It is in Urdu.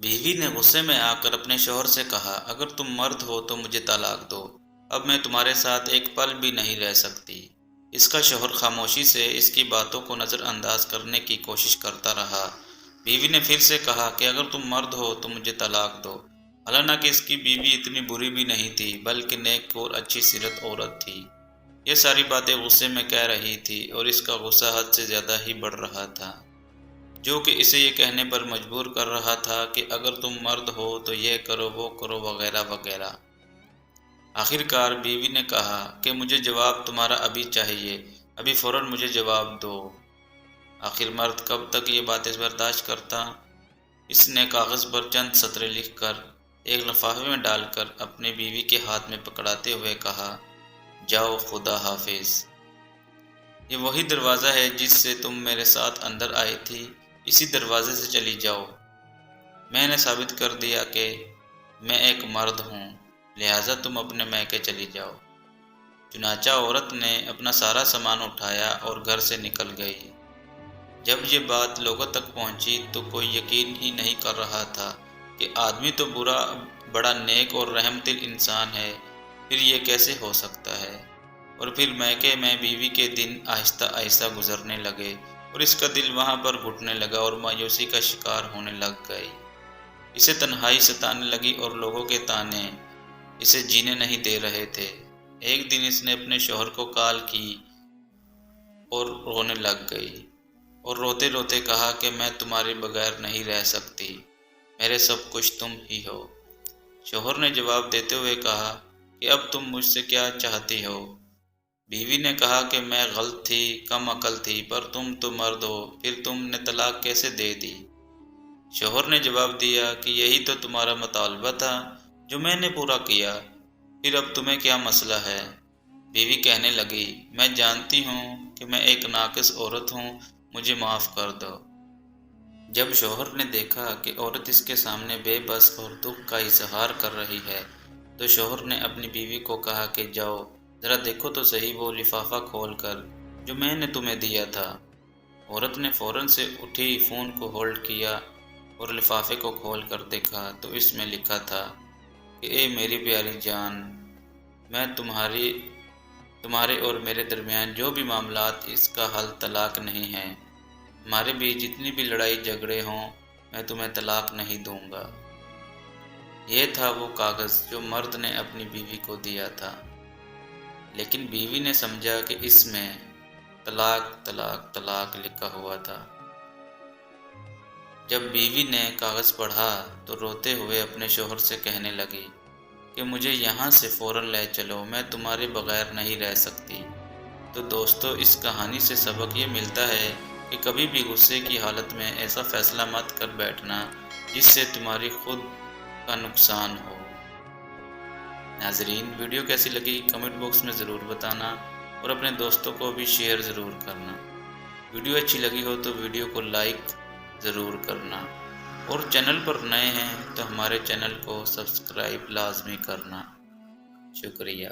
بیوی نے غصے میں آ کر اپنے شوہر سے کہا، اگر تم مرد ہو تو مجھے طلاق دو، اب میں تمہارے ساتھ ایک پل بھی نہیں رہ سکتی۔ اس کا شوہر خاموشی سے اس کی باتوں کو نظر انداز کرنے کی کوشش کرتا رہا۔ بیوی نے پھر سے کہا کہ اگر تم مرد ہو تو مجھے طلاق دو۔ حالانکہ اس کی بیوی اتنی بری بھی نہیں تھی، بلکہ نیک اور اچھی سیرت عورت تھی۔ یہ ساری باتیں غصے میں کہہ رہی تھی اور اس کا غصہ حد سے زیادہ ہی بڑھ رہا تھا، جو کہ اسے یہ کہنے پر مجبور کر رہا تھا کہ اگر تم مرد ہو تو یہ کرو وہ کرو وغیرہ وغیرہ۔ آخر کار بیوی نے کہا کہ مجھے جواب تمہارا ابھی چاہیے، ابھی فوراً مجھے جواب دو۔ آخر مرد کب تک یہ باتیں برداشت کرتا؟ اس نے کاغذ پر چند سطریں لکھ کر ایک لفافے میں ڈال کر اپنی بیوی کے ہاتھ میں پکڑاتے ہوئے کہا، جاؤ، خدا حافظ۔ یہ وہی دروازہ ہے جس سے تم میرے ساتھ اندر آئی تھی، اسی دروازے سے چلی جاؤ۔ میں نے ثابت کر دیا کہ میں ایک مرد ہوں، لہٰذا تم اپنے میکے چلی جاؤ۔ چنانچہ عورت نے اپنا سارا سامان اٹھایا اور گھر سے نکل گئی۔ جب یہ بات لوگوں تک پہنچی تو کوئی یقین ہی نہیں کر رہا تھا کہ آدمی تو بڑا نیک اور رحم دل انسان ہے، پھر یہ کیسے ہو سکتا ہے؟ اور پھر میکے میں بیوی کے دن آہستہ آہستہ گزرنے لگے اور اس کا دل وہاں پر گھٹنے لگا اور مایوسی کا شکار ہونے لگ گئی۔ اسے تنہائی ستانے لگی اور لوگوں کے طعنے اسے جینے نہیں دے رہے تھے۔ ایک دن اس نے اپنے شوہر کو کال کی اور رونے لگ گئی اور روتے روتے کہا کہ میں تمہارے بغیر نہیں رہ سکتی، میرے سب کچھ تم ہی ہو۔ شوہر نے جواب دیتے ہوئے کہا کہ اب تم مجھ سے کیا چاہتی ہو؟ بیوی نے کہا کہ میں غلط تھی، کم عقل تھی، پر تم تو مرد ہو، پھر تم نے طلاق کیسے دے دی؟ شوہر نے جواب دیا کہ یہی تو تمہارا مطالبہ تھا جو میں نے پورا کیا، پھر اب تمہیں کیا مسئلہ ہے؟ بیوی کہنے لگی، میں جانتی ہوں کہ میں ایک ناقص عورت ہوں، مجھے معاف کر دو۔ جب شوہر نے دیکھا کہ عورت اس کے سامنے بے بس اور دکھ کا اظہار کر رہی ہے تو شوہر نے اپنی بیوی کو کہا کہ جاؤ، ذرا دیکھو تو صحیح وہ لفافہ کھول کر جو میں نے تمہیں دیا تھا۔ عورت نے فوراً سے اٹھی فون کو ہولڈ کیا اور لفافے کو کھول کر دیکھا تو اس میں لکھا تھا کہ اے میری پیاری جان، میں تمہارے اور میرے درمیان جو بھی معاملات، اس کا حل طلاق نہیں ہے۔ ہمارے بیچ جتنی بھی لڑائی جھگڑے ہوں، میں تمہیں طلاق نہیں دوں گا۔ یہ تھا وہ کاغذ جو مرد نے اپنی بیوی کو دیا تھا، لیکن بیوی نے سمجھا کہ اس میں طلاق طلاق طلاق لکھا ہوا تھا۔ جب بیوی نے کاغذ پڑھا تو روتے ہوئے اپنے شوہر سے کہنے لگی کہ مجھے یہاں سے فوراً لے چلو، میں تمہارے بغیر نہیں رہ سکتی۔ تو دوستو، اس کہانی سے سبق یہ ملتا ہے کہ کبھی بھی غصے کی حالت میں ایسا فیصلہ مت کر بیٹھنا جس سے تمہاری خود کا نقصان ہو۔ ناظرین، ویڈیو کیسی لگی کمنٹ باکس میں ضرور بتانا اور اپنے دوستوں کو بھی شیئر ضرور کرنا۔ ویڈیو اچھی لگی ہو تو ویڈیو کو لائک ضرور کرنا، اور چینل پر نئے ہیں تو ہمارے چینل کو سبسکرائب لازمی کرنا۔ شکریہ۔